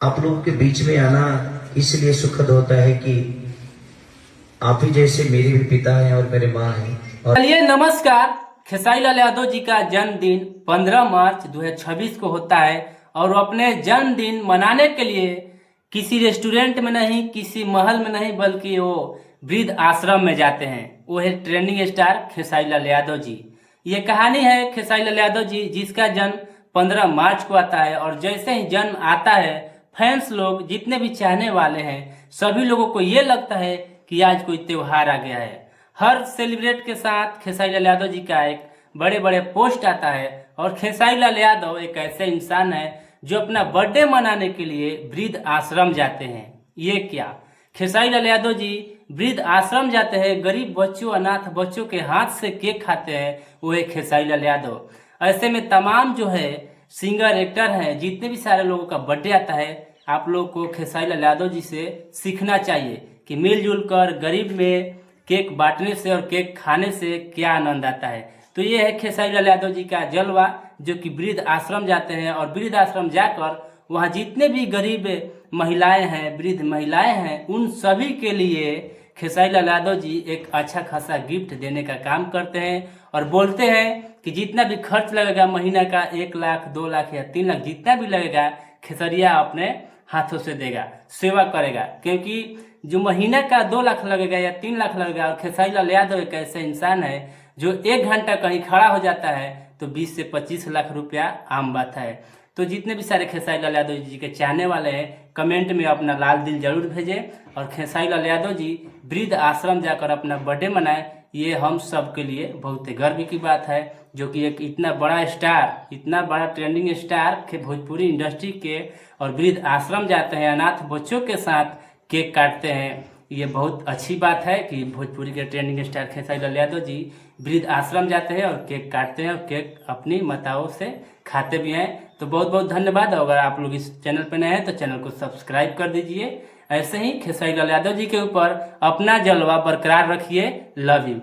आप लोगों के बीच में आना इसलिए सुखद होता है कि आप ही जैसे मेरे भी पिता हैं और मेरे माँ हैं। और चलिए नमस्कार। खेसारी लाल यादव जी का जन्मदिन 15 मार्च 2026 को होता है और वो अपने जन्मदिन मनाने के लिए किसी रेस्टोरेंट में नहीं, किसी महल में नहीं, बल्कि वो वृद्ध आश्रम में जाते हैं। वो है ट्रेंडिंग स्टार खेसारी लाल यादव जी। ये कहानी है खेसारी लाल यादव जी जिसका जन्म 15 मार्च को आता है और जैसे ही जन्म आता है फैंस लोग जितने भी चाहने वाले हैं सभी लोगों को ये लगता है कि आज कोई त्योहार आ गया है। हर सेलिब्रेट के साथ खेसारी लाल यादव जी का एक बड़े बड़े पोस्ट आता है और खेसारी लाल यादव एक ऐसे इंसान है जो अपना बर्थडे मनाने के लिए वृद्ध आश्रम जाते हैं। ये क्या, खेसारी लाल यादव जी वृद्ध आश्रम जाते हैं, गरीब बच्चों अनाथ बच्चों के हाथ से केक खाते हैं, वो है खेसारी लाल यादव। ऐसे में तमाम जो है सिंगर एक्टर हैं, जितने भी सारे लोगों का बर्थडे आता है, आप लोग को खेसारी लाल यादव जी से सीखना चाहिए कि मिलजुल कर गरीब में केक बांटने से और केक खाने से क्या आनंद आता है। तो ये है खेसारी लाल यादव जी का जलवा, जो कि वृद्ध आश्रम जाते हैं और वृद्ध आश्रम जाकर वहाँ जितने भी गरीब महिलाएं हैं, वृद्ध महिलाएं हैं, उन सभी के लिए खेसारी लाल यादव जी एक अच्छा खासा गिफ्ट देने का काम करते हैं और बोलते हैं कि जितना भी खर्च लगेगा महीना का 1 लाख 2 लाख या 3 लाख जितना भी लगेगा खेसरिया अपने हाथों से देगा, सेवा करेगा। क्योंकि जो महीना का 2 लाख लगेगा या 3 लाख लगेगा, और खेसारी लाल यादव एक ऐसे इंसान है जो 1 घंटा कहीं खड़ा हो जाता है तो 20 से 25 लाख रुपया आम बात है। तो जितने भी सारे खेसारी लाल यादव जी के चाहने वाले हैं कमेंट में अपना लाल दिल जरूर भेजें और खेसारी लाल यादव जी वृद्ध आश्रम जाकर अपना बर्थडे मनाएं। ये हम सब के लिए बहुत गर्व की बात है, जो कि एक इतना बड़ा स्टार, इतना बड़ा ट्रेंडिंग स्टार के भोजपुरी इंडस्ट्री के और वृद्ध आश्रम जाते हैं, अनाथ बच्चों के साथ केक काटते हैं। ये बहुत अच्छी बात है कि भोजपुरी के ट्रेंडिंग स्टार खेसारी लाल यादव जी वृद्ध आश्रम जाते हैं और केक काटते हैं और केक अपनी माताओं से खाते भी हैं। तो बहुत बहुत धन्यवाद। अगर आप लोग इस चैनल पर नए हैं तो चैनल को सब्सक्राइब कर दीजिए। ऐसे ही खेसारी लाल यादव जी के ऊपर अपना जलवा बरकरार रखिए। Love you.